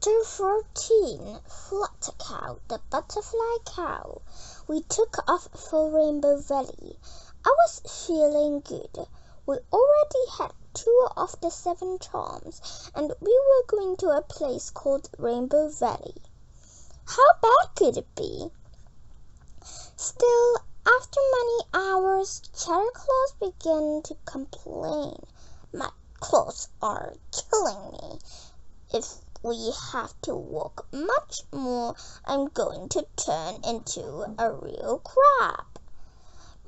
Chapter 14 Flutter Cow, the Butterfly Cow. We took off for Rainbow Valley. I was feeling good. We already had 2 of the 7 charms, and we were going to a place called Rainbow Valley. How bad could it be? Still, after many hours, Claus began to complain. My claws are killing me. If we have to walk much more, I'm going to turn into a real crab.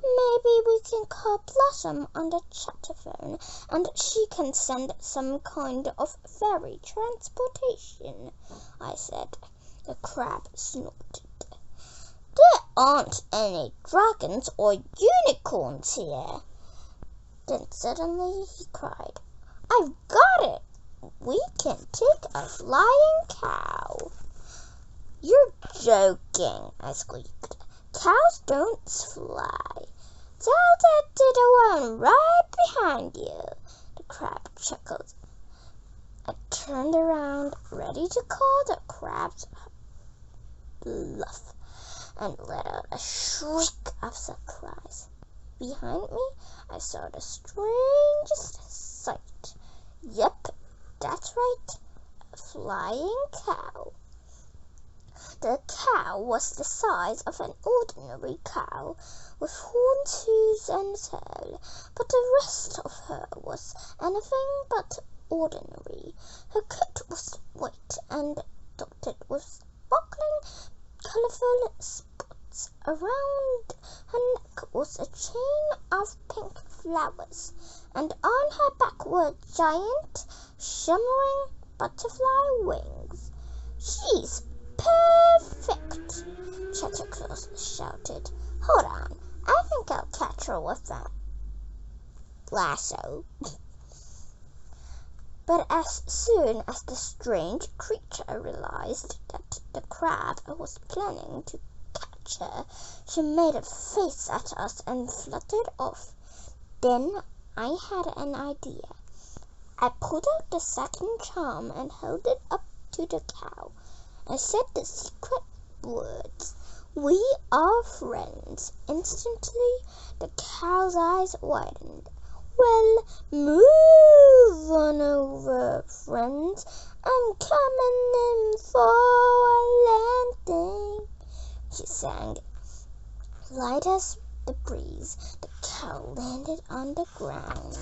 Maybe we can call Blossom on the chatterphone, and she can send some kind of fairy transportation, I said. The crab snorted. There aren't any dragons or unicorns here. Then suddenly he cried, I've got it! We can take a flying cow. You're joking, I squeaked. Cows don't fly. Tell that to the one right behind you. The crab chuckled. I turned around, ready to call the crab's bluff, and let out a shriek of surprise. Behind me, I saw the strangest sight. Yep, that's right, a flying cow. The cow was the size of an ordinary cow, with horns, hooves, and tail, but the rest of her was anything but ordinary. Her coat was white and dotted with sparkling, colourful spots. Around her neck was a chain of pink flowers, and on her back were giant, shimmering butterfly wings. She's perfect! Claus shouted. Hold on, I think I'll catch her with that lasso. But as soon as the strange creature realized that the crab was planning to catch her, she made a face at us and fluttered off. Then I had an idea. I pulled out the second charm and held it up to the cow. I said the secret words, We are friends. Instantly, the cow's eyes widened. Well, move on over, friends. I'm coming in for a landing, she sang. Light as the breeze, the cow landed on the ground.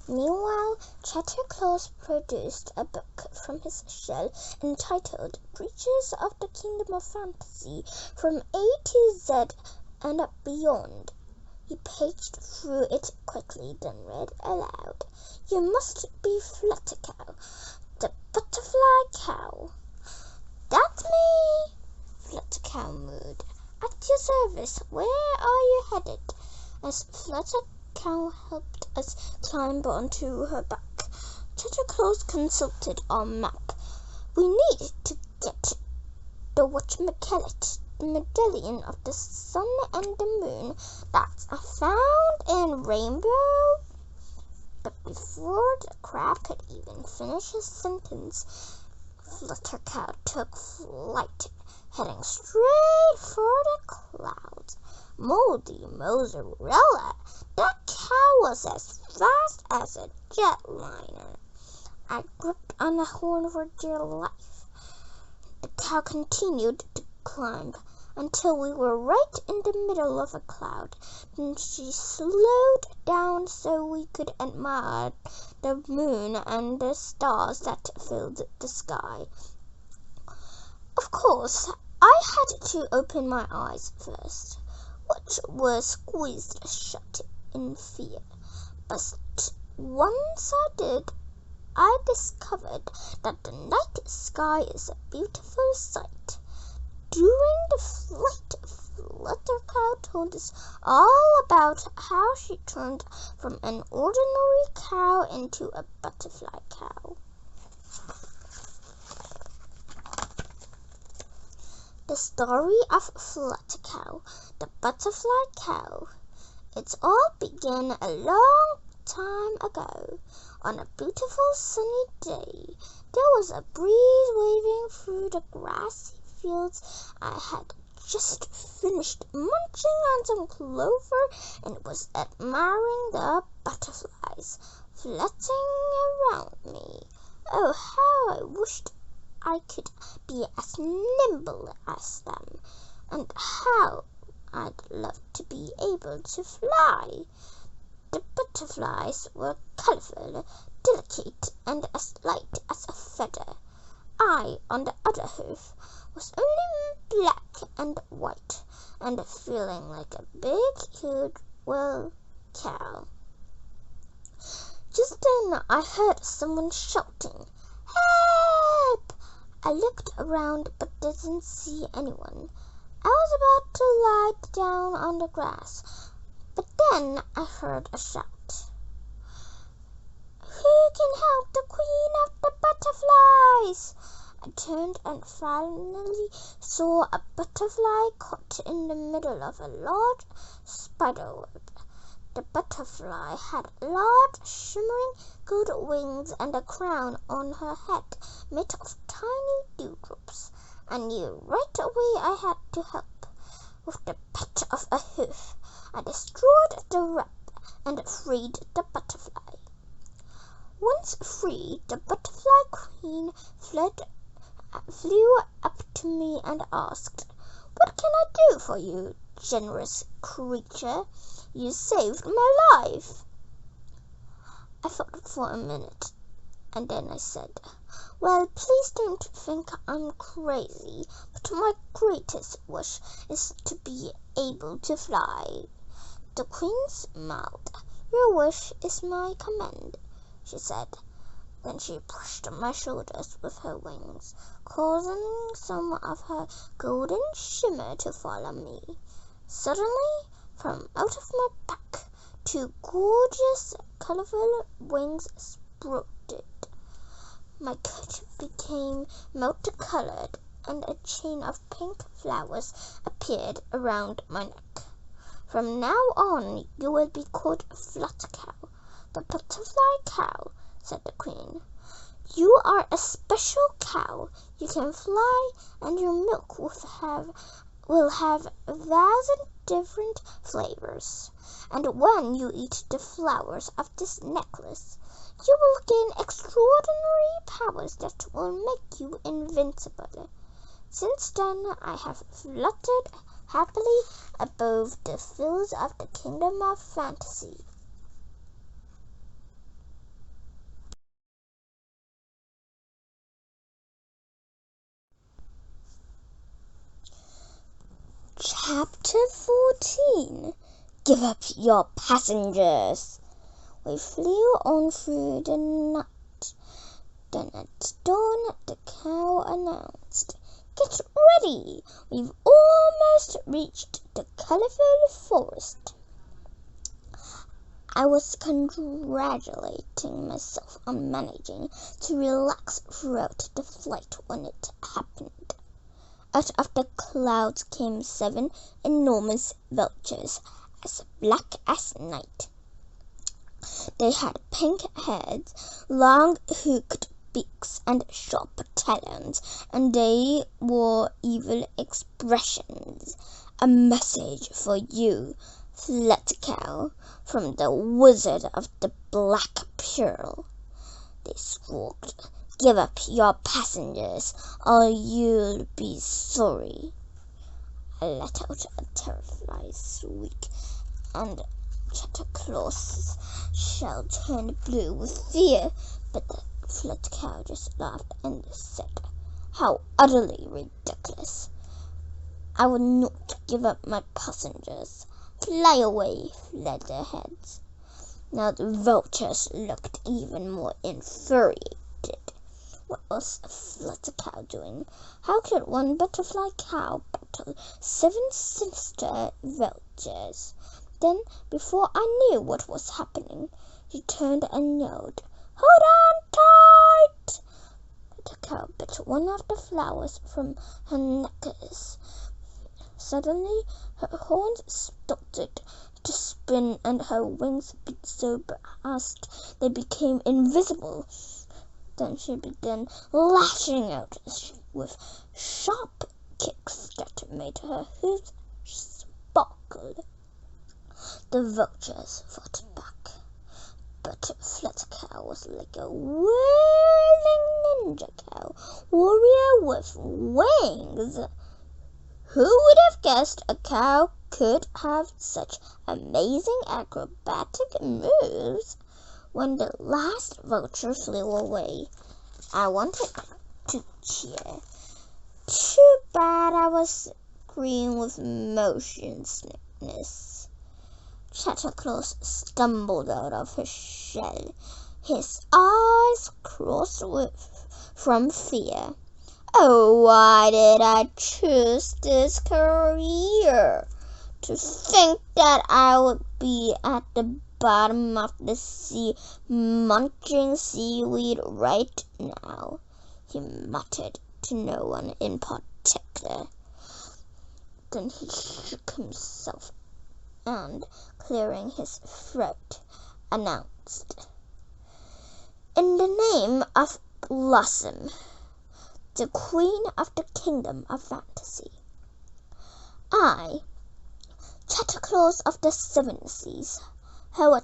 Meanwhile, Claus produced a book from his shell entitled Creatures of the Kingdom of Fantasy from A to Z and beyond. He paged through it quickly, then read aloud. You must be Flutter Cow, the Butterfly Cow. That's me, Flutter Cow mooed. At your service, where are you headed? As Flutter Cow helped us climb onto her back, Claus consulted our map. We need to get the whatchamacallit, the medallion of the sun and the moon that's found in Rainbow. But before the crab could even finish his sentence, Flutter Cow took flight, heading straight for the clouds. Moldy mozzarella! That cow was as fast as a jetliner. I gripped on the horn for dear life. The cow continued to climb until we were right in the middle of a cloud. Then she slowed down so we could admire the moon and the stars that filled the sky. Of course, I had to open my eyes first, which were squeezed shut in fear. But once I did, I discovered that the night sky is a beautiful sight. During the flight, Flutter Cow told us all about how she turned from an ordinary cow into a butterfly cow. The story of Flutter Cow, the Butterfly Cow. It all began a long time ago, on a beautiful sunny day, there was a breeze waving through the grassy fields. I had just finished munching on some clover and was admiring the butterflies flitting around me. Oh, how I wished I could be as nimble as them, and how I'd love to be able to fly. The butterflies were colourful, delicate, and as light as a feather. I, on the other hand, was only black and white, and feeling like a big, huge, cow. Just then I heard someone shouting, "Help!" I looked around but didn't see anyone. I was about to lie down on the grass, but then I heard a shout. "Who can help the Queen of the Butterflies?" I turned and finally saw a butterfly caught in the middle of a large spider web. The butterfly had large, shimmering gold wings and a crown on her head made of tiny dewdrops. I knew right away I had to help. With the pat of a hoof, I destroyed the web and freed the butterfly. Once free, the butterfly queen flew up to me and asked, "What can I do for you, generous creature? You saved my life." I thought for a minute, and then I said, "Well, please don't think I'm crazy, but my greatest wish is to be able to fly." The queen smiled. "Your wish is my command," she said. Then she brushed my shoulders with her wings, causing some of her golden shimmer to follow me. Suddenly, from out of my back, two gorgeous, colorful wings sprouted. My coat became multicolored, and a chain of pink flowers appeared around my neck. "From now on, you will be called Fluttercow, the butterfly cow," said the queen. "You are a special cow. You can fly, and your milk will have 1,000 different flavors. And when you eat the flowers of this necklace, you will gain extraordinary powers that will make you invincible." Since then I have fluttered happily above the fields of the kingdom of fantasy. Chapter 14. Give up your passengers. We flew on through the night. Then at dawn the cow announced, "Get ready! We've almost reached the colorful forest." I was congratulating myself on managing to relax throughout the flight when it happened. Out of the clouds came 7 enormous vultures, as black as night. They had pink heads, long hooked beaks, and sharp talons, and they wore evil expressions. "A message for you, Fluttercow, from the Wizard of the Black Pearl," they squawked. "Give up your passengers, or you'll be sorry." I let out a terrified shriek, and Chatterclaw's shell turned blue with fear, but the Fluttercow just laughed and said, "How utterly ridiculous! I will not give up my passengers." "Fly away," fled their heads. Now the vultures looked even more infuriated. What was Fluttercow doing? How could one butterfly cow battle 7 sinister vultures? Then, before I knew what was happening, she turned and yelled, "Hold on tight!" The cow bit one of the flowers from her necklace. Suddenly, her horns started to spin, and her wings beat so fast they became invisible. Then she began lashing out with sharp kicks that made her hooves sparkle. The vultures fought back, but Fluttercow was like a whirling ninja cow warrior with wings. Who would have guessed a cow could have such amazing acrobatic moves? When the last vulture flew away, I wanted to cheer. Too bad I was green with motion sickness. Chatterclaws stumbled out of his shell, his eyes crossed from fear. Oh, why did I choose this career? To think that I would be at the bottom of the sea, munching seaweed right now, he muttered to no one in particular. Then he shook himself and, clearing his throat, announced, "In the name of Blossom, the Queen of the Kingdom of Fantasy, I, Chatterclaws of the Seven Seas, her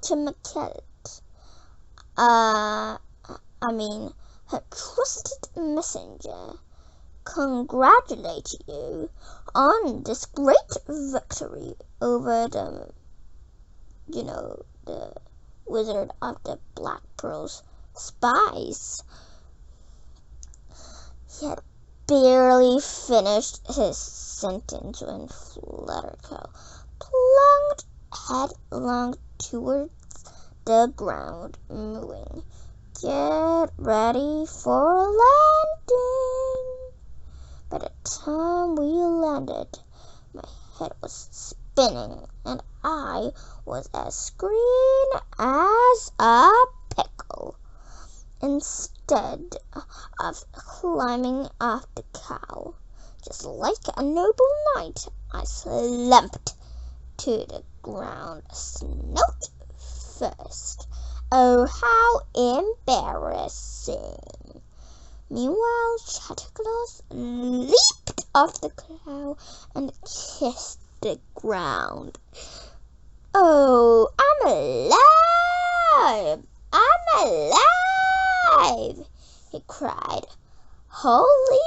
trusted messenger, congratulate you on this great victory over the Wizard of the Black Pearl's spies." He had barely finished his sentence when Fluttercow plunged headlong towards the ground, mooing, "Get ready for landing." By the time we landed, my head was spinning and I was as green as a pickle. Instead of climbing off the cow, just like a noble knight, I slumped to the ground, snout first. Oh, how embarrassing! Meanwhile, Chatterclaws leaped off the cow and kissed the ground. "Oh, I'm alive! I'm alive!" he cried. "Holy